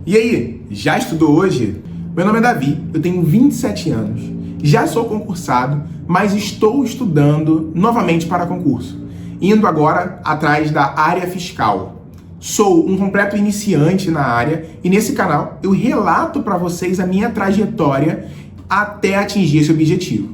E aí, já estudou hoje? Meu nome é Davi, eu tenho 27 anos. Já sou concursado, mas estou estudando novamente para concurso, indo agora atrás da área fiscal. Sou um completo iniciante na área e nesse canal eu relato para vocês a minha trajetória até atingir esse objetivo.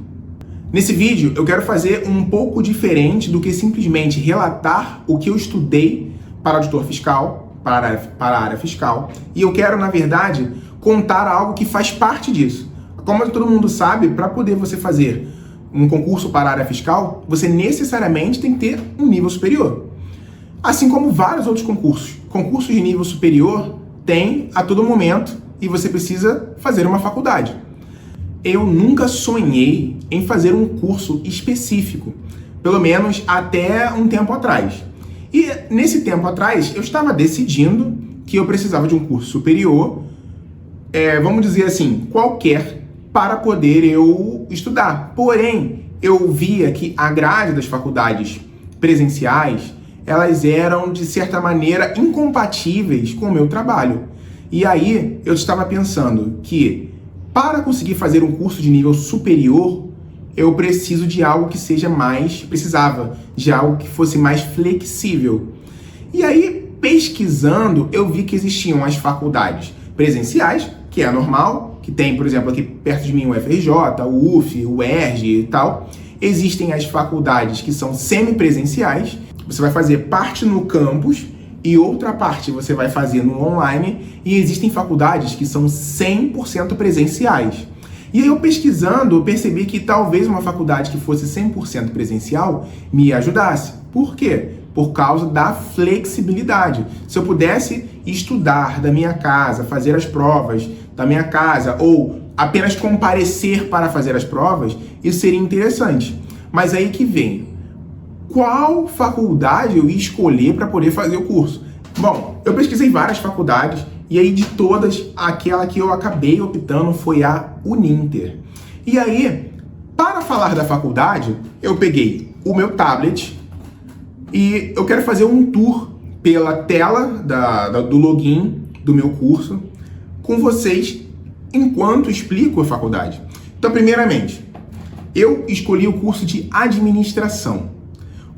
Nesse vídeo eu quero fazer um pouco diferente do que simplesmente relatar o que eu estudei para auditor fiscal, para a área fiscal, e eu quero, na verdade, contar algo que faz parte disso. Como todo mundo sabe, para poder você fazer um concurso para a área fiscal, você necessariamente tem que ter um nível superior. Assim como vários outros concursos. Concursos de nível superior tem a todo momento e você precisa fazer uma faculdade. Eu nunca sonhei em fazer um curso específico, pelo menos até um tempo atrás. E nesse tempo atrás, eu estava decidindo que eu precisava de um curso superior, vamos dizer assim, qualquer, para poder eu estudar. Porém, eu via que a grade das faculdades presenciais, elas eram, de certa maneira, incompatíveis com o meu trabalho. E aí, eu estava pensando que, para conseguir fazer um curso de nível superior, eu preciso de algo que precisava de algo que fosse mais flexível. E aí, pesquisando, eu vi que existiam as faculdades presenciais, que é normal, que tem, por exemplo, aqui perto de mim o FRJ, o UF, o ERJ e tal. Existem as faculdades que são semipresenciais, você vai fazer parte no campus e outra parte você vai fazer no online, e existem faculdades que são 100% presenciais. E aí eu pesquisando, eu percebi que talvez uma faculdade que fosse 100% presencial me ajudasse. Por quê? Por causa da flexibilidade. Se eu pudesse estudar da minha casa, fazer as provas da minha casa, ou apenas comparecer para fazer as provas, isso seria interessante. Mas aí que vem, qual faculdade eu ia escolher para poder fazer o curso? Bom, eu pesquisei várias faculdades, e aí, de todas, aquela que eu acabei optando foi a Uninter. E aí, para falar da faculdade, eu peguei o meu tablet e eu quero fazer um tour pela tela do login do meu curso com vocês enquanto explico a faculdade. Então, primeiramente, eu escolhi o curso de administração.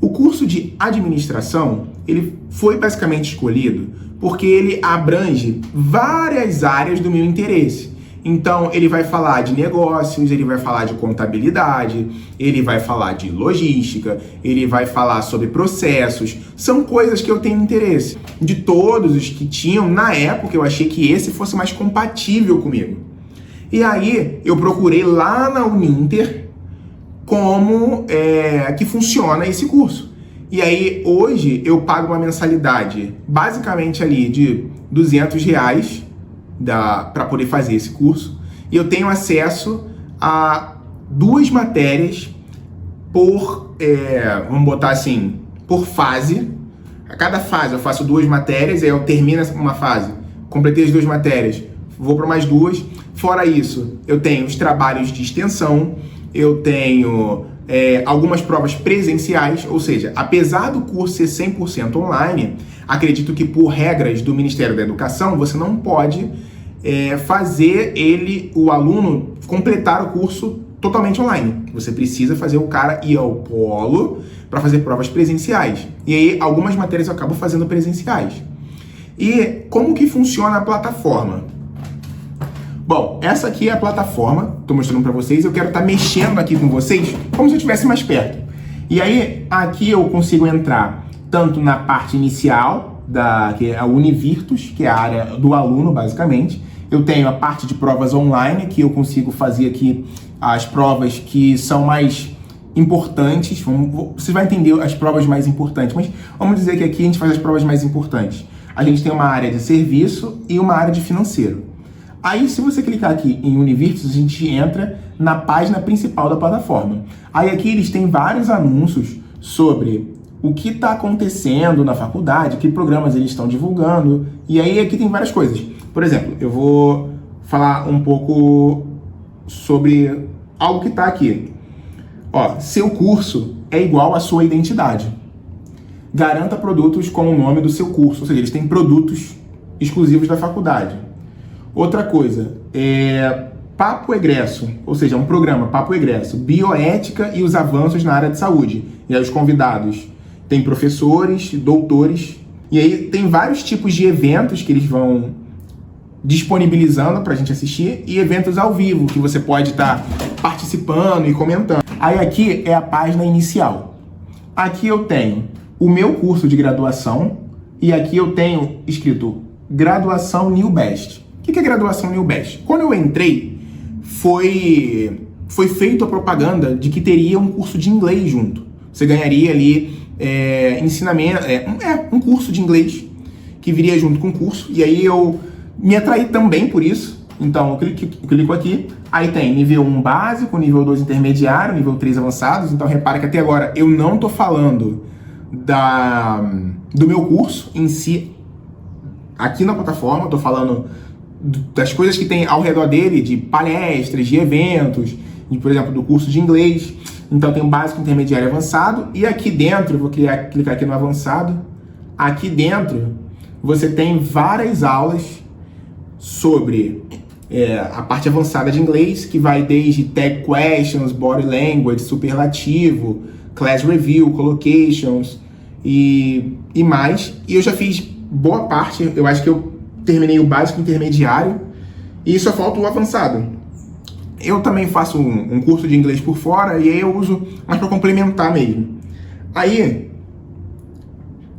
O curso de administração, ele foi basicamente escolhido porque ele abrange várias áreas do meu interesse. Então, ele vai falar de negócios, ele vai falar de contabilidade, ele vai falar de logística, ele vai falar sobre processos. São coisas que eu tenho interesse. De todos os que tinham, na época, eu achei que esse fosse mais compatível comigo. E aí, eu procurei lá na Uninter como que funciona esse curso. E aí, hoje, eu pago uma mensalidade, basicamente ali, de R$200 para poder fazer esse curso. E eu tenho acesso a 2 matérias por, vamos botar assim, por fase. A cada fase eu faço 2 matérias, aí eu termino uma fase, completei as 2 matérias, vou para mais 2. Fora isso, eu tenho os trabalhos de extensão, eu tenho algumas provas presenciais, ou seja, apesar do curso ser 100% online, acredito que por regras do Ministério da Educação, você não pode fazer o aluno completar o curso totalmente online. Você precisa fazer o cara ir ao polo para fazer provas presenciais. E aí, algumas matérias eu acabo fazendo presenciais. E como que funciona a plataforma? Bom, essa aqui é a plataforma, estou mostrando para vocês, eu quero estar mexendo aqui com vocês como se eu estivesse mais perto. E aí, aqui eu consigo entrar tanto na parte inicial, que é a Univirtus, que é a área do aluno, basicamente. Eu tenho a parte de provas online, que eu consigo fazer aqui as provas que são mais importantes. Você vai entender as provas mais importantes, mas vamos dizer que aqui a gente faz as provas mais importantes. A gente tem uma área de serviço e uma área de financeiro. Aí, se você clicar aqui em Univirtus, a gente entra na página principal da plataforma. Aí aqui eles têm vários anúncios sobre o que está acontecendo na faculdade, que programas eles estão divulgando. E aí aqui tem várias coisas. Por exemplo, eu vou falar um pouco sobre algo que está aqui. Ó, seu curso é igual à sua identidade. Garanta produtos com o nome do seu curso. Ou seja, eles têm produtos exclusivos da faculdade. Outra coisa, Papo Egresso, ou seja, um programa Papo Egresso, Bioética e os avanços na área de saúde. E aí os convidados tem professores, doutores, e aí tem vários tipos de eventos que eles vão disponibilizando para a gente assistir e eventos ao vivo, que você pode estar participando e comentando. Aí aqui é a página inicial. Aqui eu tenho o meu curso de graduação e aqui eu tenho escrito Graduação New Best. O que é Graduação New Best? Quando eu entrei, foi feita a propaganda de que teria um curso de inglês junto. Você ganharia ali ensinamento, um curso de inglês que viria junto com o curso. E aí eu me atraí também por isso. Então eu clico aqui, aí tem nível 1 básico, nível 2 intermediário, nível 3 avançados. Então repara que até agora eu não estou falando do meu curso em si aqui na plataforma, estou falando das coisas que tem ao redor dele, de palestras, de eventos, por exemplo, do curso de inglês. Então tem o básico, intermediário e avançado. E aqui dentro, eu vou clicar aqui no avançado. Aqui dentro você tem várias aulas sobre a parte avançada de inglês, que vai desde tag questions, body language, superlativo, class review, collocations e mais. E eu já fiz boa parte, eu acho que eu terminei o básico, intermediário e só falta o avançado. Eu também faço um curso de inglês por fora e aí eu uso mais para complementar mesmo. Aí,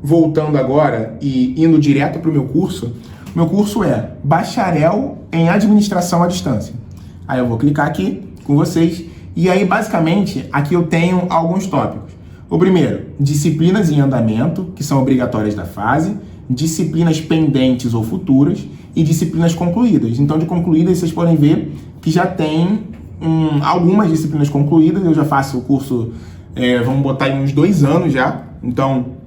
voltando agora e indo direto para o meu curso é Bacharel em Administração à Distância. Aí eu vou clicar aqui com vocês e aí basicamente aqui eu tenho alguns tópicos. O primeiro, disciplinas em andamento, que são obrigatórias da fase, disciplinas pendentes ou futuras e disciplinas concluídas. Então de concluídas vocês podem ver que já tem algumas disciplinas concluídas. Eu já faço o curso, vamos botar aí uns 2 anos já. Então,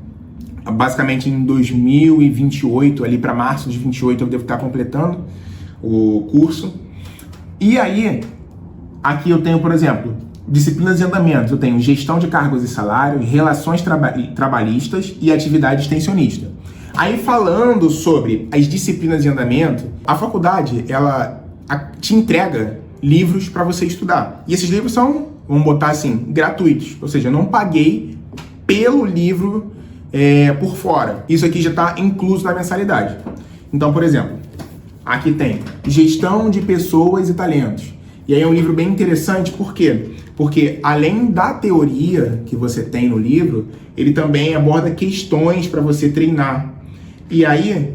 basicamente em 2028, ali para março de 28, eu devo estar completando o curso. E aí, aqui eu tenho, por exemplo, disciplinas em andamento. Eu tenho gestão de cargos e salários, relações trabalhistas e atividade extensionista. Aí falando sobre as disciplinas em andamento, a faculdade, ela te entrega livros para você estudar. E esses livros são, vamos botar assim, gratuitos. Ou seja, eu não paguei pelo livro por fora. Isso aqui já está incluso na mensalidade. Então, por exemplo, aqui tem Gestão de Pessoas e Talentos. E aí é um livro bem interessante, por quê? Porque além da teoria que você tem no livro, ele também aborda questões para você treinar. E aí,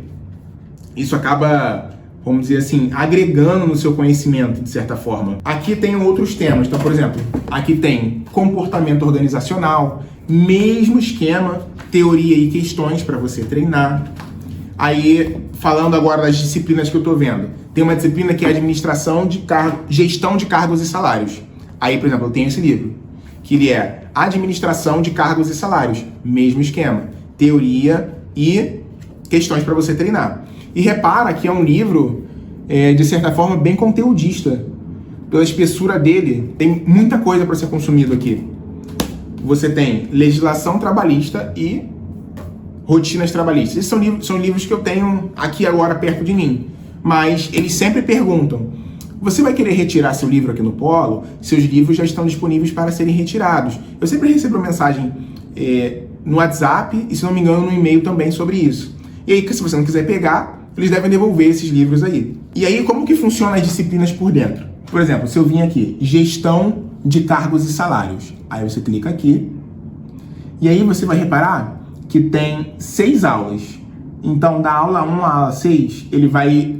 isso acaba, vamos dizer assim, agregando no seu conhecimento, de certa forma. Aqui tem outros temas. Então, por exemplo, aqui tem comportamento organizacional, mesmo esquema, teoria e questões para você treinar. Aí, falando agora das disciplinas que eu estou vendo, tem uma disciplina que é gestão de cargos e salários. Aí, por exemplo, eu tenho esse livro, que ele é Administração de Cargos e Salários, mesmo esquema, teoria e questões para você treinar. E repara que é um livro, de certa forma, bem conteudista. Pela espessura dele, tem muita coisa para ser consumido aqui. Você tem legislação trabalhista e rotinas trabalhistas. Esses são livros que eu tenho aqui agora perto de mim. Mas eles sempre perguntam, você vai querer retirar seu livro aqui no Polo? Seus livros já estão disponíveis para serem retirados. Eu sempre recebo mensagem no WhatsApp e, se não me engano, no e-mail também sobre isso. E aí, se você não quiser pegar, eles devem devolver esses livros aí. E aí, como que funcionam as disciplinas por dentro? Por exemplo, se eu vim aqui, Gestão de Cargos e Salários. Aí você clica aqui. E aí você vai reparar que tem 6 aulas. Então, da aula 1 à aula 6,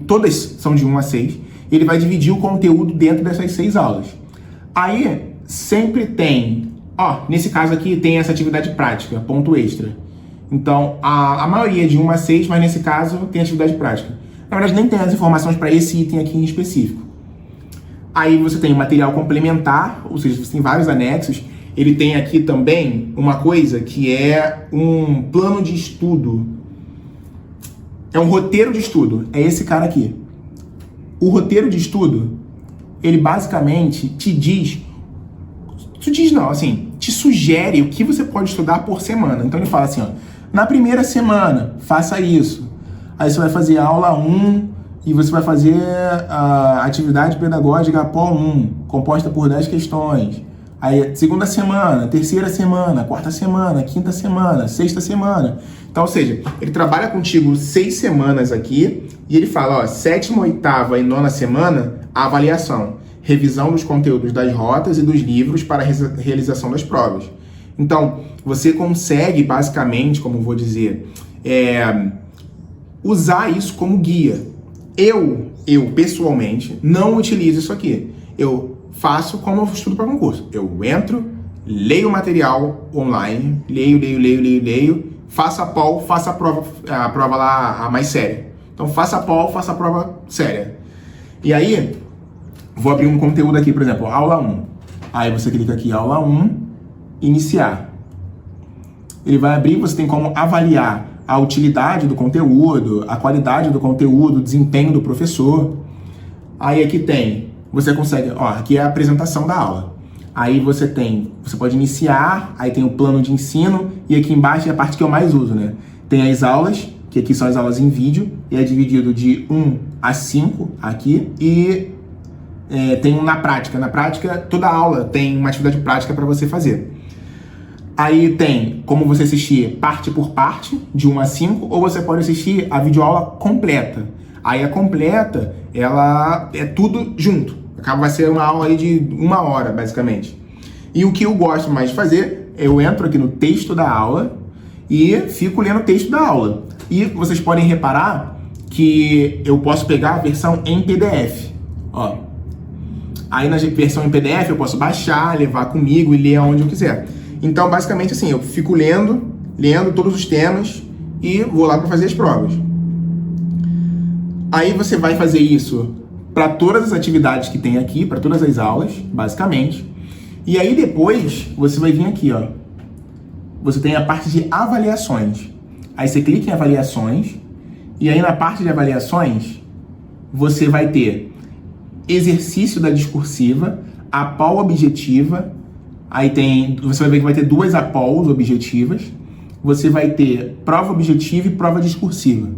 todas são de 1 a 6, ele vai dividir o conteúdo dentro dessas 6 aulas. Aí, sempre tem, nesse caso aqui, tem essa atividade prática, ponto extra. Então, a maioria é de 1 a 6, mas nesse caso tem atividade prática. Na verdade, nem tem as informações para esse item aqui em específico. Aí você tem o material complementar, ou seja, você tem vários anexos. Ele tem aqui também uma coisa que é um plano de estudo. É um roteiro de estudo. É esse cara aqui. O roteiro de estudo, ele basicamente te sugere o que você pode estudar por semana. Então ele fala assim, na primeira semana, faça isso. Aí você vai fazer aula 1 e você vai fazer a atividade pedagógica APOL 1, composta por 10 questões. Aí, segunda semana, terceira semana, quarta semana, quinta semana, sexta semana. Então, ou seja, ele trabalha contigo 6 semanas aqui e ele fala, ó, sétima, oitava e nona semana, a avaliação, revisão dos conteúdos das rotas e dos livros para a realização das provas. Então, você consegue, basicamente, como vou dizer, usar isso como guia. Eu, pessoalmente, não utilizo isso aqui. Eu faço como eu estudo para concurso. Eu entro, leio o material online, leio, faço a POL, faço a prova lá, a mais séria. Então, faço a POL, faço a prova séria. E aí, vou abrir um conteúdo aqui, por exemplo, aula 1. Aí você clica aqui, aula 1, iniciar. Ele vai abrir, você tem como avaliar a utilidade do conteúdo, a qualidade do conteúdo, o desempenho do professor. Aí aqui tem, você consegue, ó, aqui é a apresentação da aula. Aí você pode iniciar, aí tem o plano de ensino, e aqui embaixo é a parte que eu mais uso, né? Tem as aulas, que aqui são as aulas em vídeo, e é dividido de 1 a 5 aqui, e tem na prática. Na prática, toda aula tem uma atividade prática para você fazer. Aí tem como você assistir parte por parte, de 1 a 5, ou você pode assistir a videoaula completa. Aí a completa, ela é tudo junto. Vai ser uma aula aí de 1 hora, basicamente. E o que eu gosto mais de fazer, eu entro aqui no texto da aula e fico lendo o texto da aula. E vocês podem reparar que eu posso pegar a versão em PDF. Ó. Aí na versão em PDF eu posso baixar, levar comigo e ler aonde eu quiser. Então, basicamente assim, eu fico lendo todos os temas e vou lá para fazer as provas. Aí você vai fazer isso para todas as atividades que tem aqui, para todas as aulas, basicamente. E aí depois você vai vir aqui, ó. Você tem a parte de avaliações. Aí você clica em avaliações e aí na parte de avaliações você vai ter exercício da discursiva, APOL objetiva. Aí você vai ver que vai ter 2 APOLs objetivas. Você vai ter prova objetiva e prova discursiva.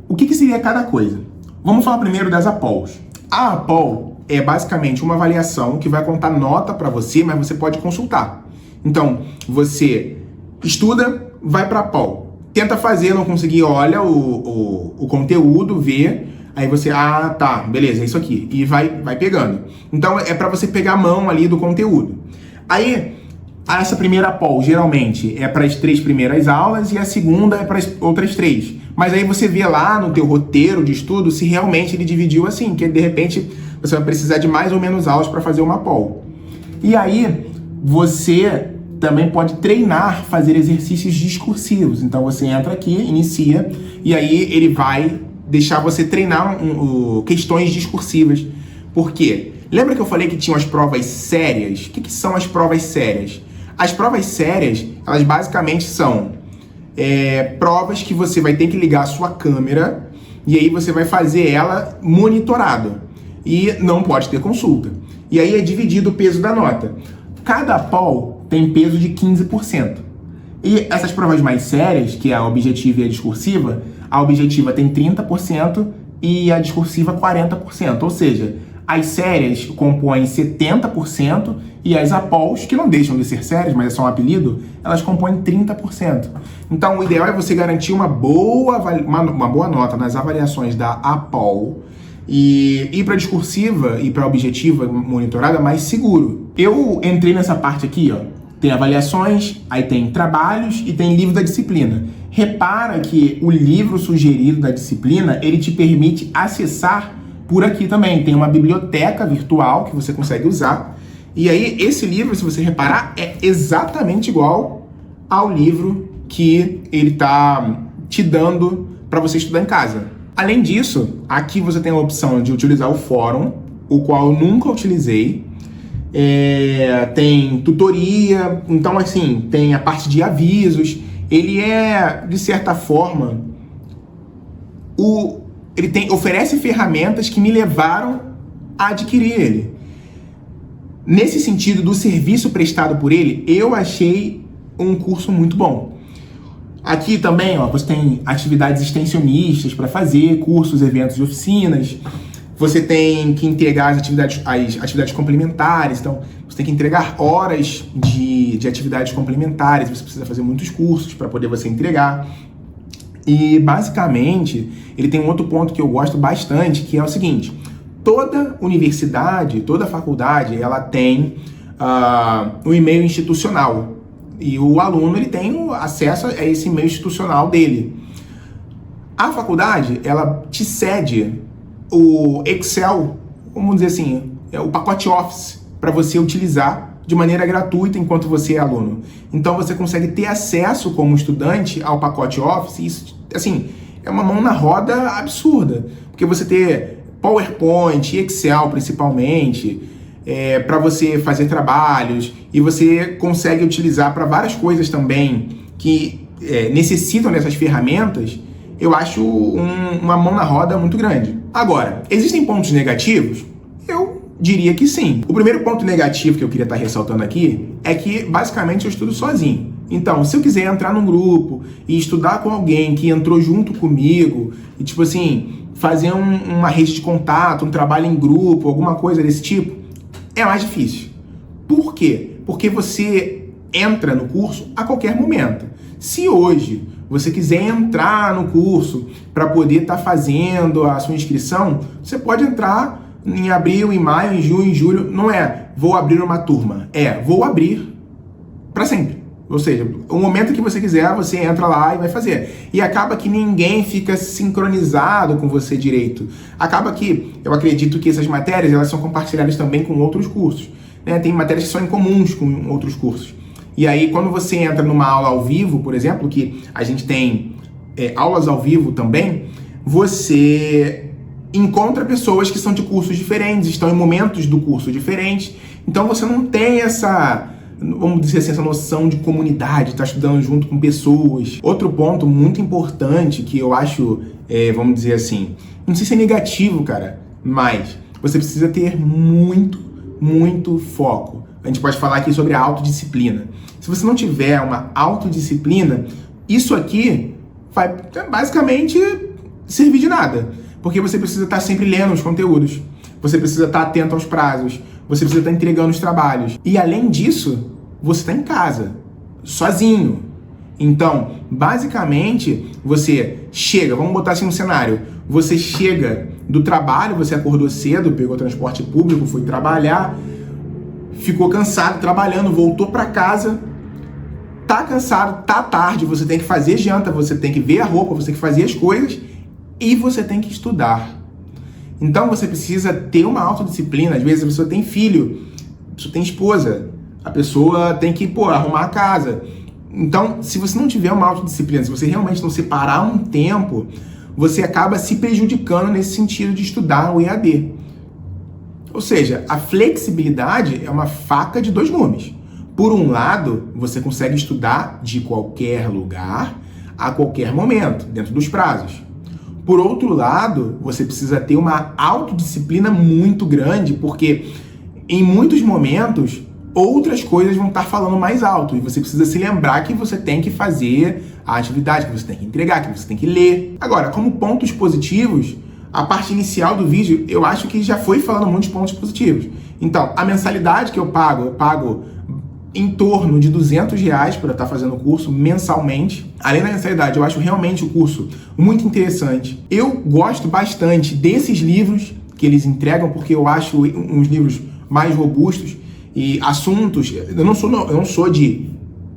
O que seria cada coisa? Vamos falar primeiro das APOLs. A APOL é basicamente uma avaliação que vai contar nota para você, mas você pode consultar. Então, você estuda, vai para a APOL. Tenta fazer, não conseguir, olha o conteúdo, vê. Aí você, tá, beleza, é isso aqui. E vai pegando. Então, é para você pegar a mão ali do conteúdo. Aí, essa primeira APOL, geralmente, é para as 3 primeiras aulas e a segunda é para as outras 3. Mas aí você vê lá no teu roteiro de estudo se realmente ele dividiu assim, que de repente você vai precisar de mais ou menos aulas para fazer uma APOL. E aí, você também pode treinar, fazer exercícios discursivos. Então, você entra aqui, inicia, e aí ele vai deixar você treinar questões discursivas. Por quê? Lembra que eu falei que tinham as provas sérias? O que são as provas sérias? As provas sérias, elas basicamente são provas que você vai ter que ligar a sua câmera e aí você vai fazer ela monitorado. E não pode ter consulta. E aí é dividido o peso da nota. Cada APOL tem peso de 15%. E essas provas mais sérias, que é a objetiva e a objetiva tem 30% e a discursiva 40%. Ou seja, as sérias compõem 70% e as APOLs, que não deixam de ser sérias, mas é só um apelido, elas compõem 30%. Então, o ideal é você garantir uma boa nota nas avaliações da APOL e ir para discursiva e para objetiva monitorada mais seguro. Eu entrei nessa parte aqui, ó. Tem avaliações, aí tem trabalhos e tem livro da disciplina. Repara que o livro sugerido da disciplina, ele te permite acessar por aqui também. Tem uma biblioteca virtual que você consegue usar. E aí, esse livro, se você reparar, é exatamente igual ao livro que ele está te dando para você estudar em casa. Além disso, aqui você tem a opção de utilizar o fórum, o qual eu nunca utilizei. Tem tutoria, então assim, tem a parte de avisos. Ele de certa forma, oferece ferramentas que me levaram a adquirir ele. Nesse sentido do serviço prestado por ele, eu achei um curso muito bom. Aqui também, ó, você tem atividades extensionistas para fazer, cursos, eventos e oficinas. Você tem que entregar as atividades complementares. Então, você tem que entregar horas de atividades complementares. Você precisa fazer muitos cursos para poder você entregar. E, basicamente, ele tem um outro ponto que eu gosto bastante, que é o seguinte. Toda universidade, toda faculdade, ela tem um e-mail institucional. E o aluno ele tem acesso a esse e-mail institucional dele. A faculdade, ela te cede o Excel, vamos dizer assim, o pacote Office, para você utilizar de maneira gratuita enquanto você é aluno. Então você consegue ter acesso como estudante ao pacote Office, e isso, assim, é uma mão na roda absurda, porque você ter PowerPoint, Excel principalmente, para você fazer trabalhos, e você consegue utilizar para várias coisas também que necessitam dessas ferramentas. Eu acho uma mão na roda muito grande. Agora, existem pontos negativos? Eu diria que sim. O primeiro ponto negativo que eu queria estar ressaltando aqui é que, basicamente, eu estudo sozinho. Então, se eu quiser entrar num grupo e estudar com alguém que entrou junto comigo, e tipo assim, fazer uma rede de contato, um trabalho em grupo, alguma coisa desse tipo, é mais difícil. Por quê? Porque você entra no curso a qualquer momento. Se hoje você quiser entrar no curso para poder estar fazendo a sua inscrição, você pode entrar em abril, em maio, em junho, em julho. Não é vou abrir uma turma, vou abrir para sempre. Ou seja, o momento que você quiser, você entra lá e vai fazer. E acaba que ninguém fica sincronizado com você direito. Acaba que, eu acredito que essas matérias, elas são compartilhadas também com outros cursos. Né? Tem matérias que são incomuns com outros cursos. E aí, quando você entra numa aula ao vivo, por exemplo, que a gente tem aulas ao vivo também, você encontra pessoas que são de cursos diferentes, estão em momentos do curso diferentes. Então, você não tem essa, vamos dizer assim, essa noção de comunidade, estar estudando junto com pessoas. Outro ponto muito importante que eu acho, vamos dizer assim, não sei se é negativo, cara, mas você precisa ter muito foco. A gente pode falar aqui sobre a autodisciplina. Se você não tiver uma autodisciplina, isso aqui vai basicamente servir de nada. Porque você precisa estar sempre lendo os conteúdos, você precisa estar atento aos prazos, você precisa estar entregando os trabalhos. E além disso, você está em casa, sozinho. Então, basicamente, você chega, vamos botar assim um cenário, você chega do trabalho, você acordou cedo, pegou transporte público, foi trabalhar, ficou cansado trabalhando, voltou para casa, tá cansado, tá tarde, você tem que fazer janta, você tem que ver a roupa, você tem que fazer as coisas e você tem que estudar. Então você precisa ter uma autodisciplina. Às vezes a pessoa tem filho, a pessoa tem esposa, a pessoa tem que arrumar a casa. Então, se você não tiver uma autodisciplina, se você realmente não separar um tempo, você acaba se prejudicando nesse sentido de estudar o EAD. Ou seja, a flexibilidade é uma faca de dois gumes. Por um lado, você consegue estudar de qualquer lugar, a qualquer momento, dentro dos prazos. Por outro lado, você precisa ter uma autodisciplina muito grande, porque em muitos momentos, outras coisas vão estar falando mais alto, e você precisa se lembrar que você tem que fazer a atividade, que você tem que entregar, que você tem que ler. Agora, como pontos positivos, a parte inicial do vídeo, eu acho que já foi falando muitos pontos positivos. Então, a mensalidade que eu pago em torno de R$200 para estar fazendo o curso mensalmente. Além da mensalidade, eu acho realmente o curso muito interessante. Eu gosto bastante desses livros que eles entregam, porque eu acho uns livros mais robustos e assuntos. Eu não sou de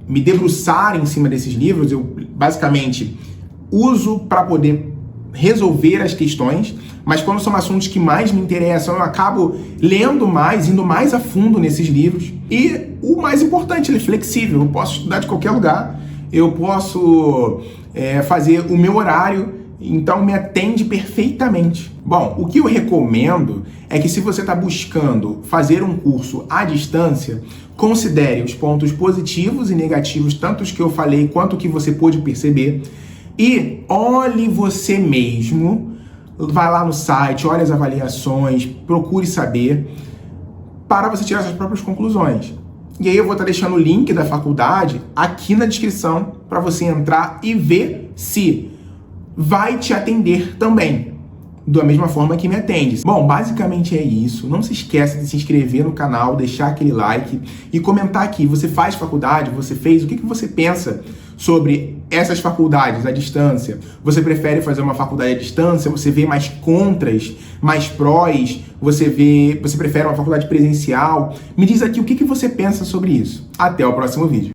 me debruçar em cima desses livros, eu basicamente uso para poder resolver as questões, mas quando são assuntos que mais me interessam, eu acabo lendo mais, indo mais a fundo nesses livros. E o mais importante, ele é flexível, eu posso estudar de qualquer lugar, eu posso fazer o meu horário, então me atende perfeitamente. Bom, o que eu recomendo é que se você está buscando fazer um curso à distância, considere os pontos positivos e negativos, tanto os que eu falei quanto o que você pôde perceber, e olhe você mesmo, vai lá no site, olhe as avaliações, procure saber, para você tirar suas próprias conclusões. E aí eu vou estar deixando o link da faculdade aqui na descrição para você entrar e ver se vai te atender também, da mesma forma que me atende. Bom, basicamente é isso. Não se esqueça de se inscrever no canal, deixar aquele like e comentar aqui. Você faz faculdade? Você fez? O que você pensa sobre essas faculdades à distância? Você prefere fazer uma faculdade à distância? Você vê mais contras, mais prós? Você prefere uma faculdade presencial? Me diz aqui o que você pensa sobre isso. Até o próximo vídeo.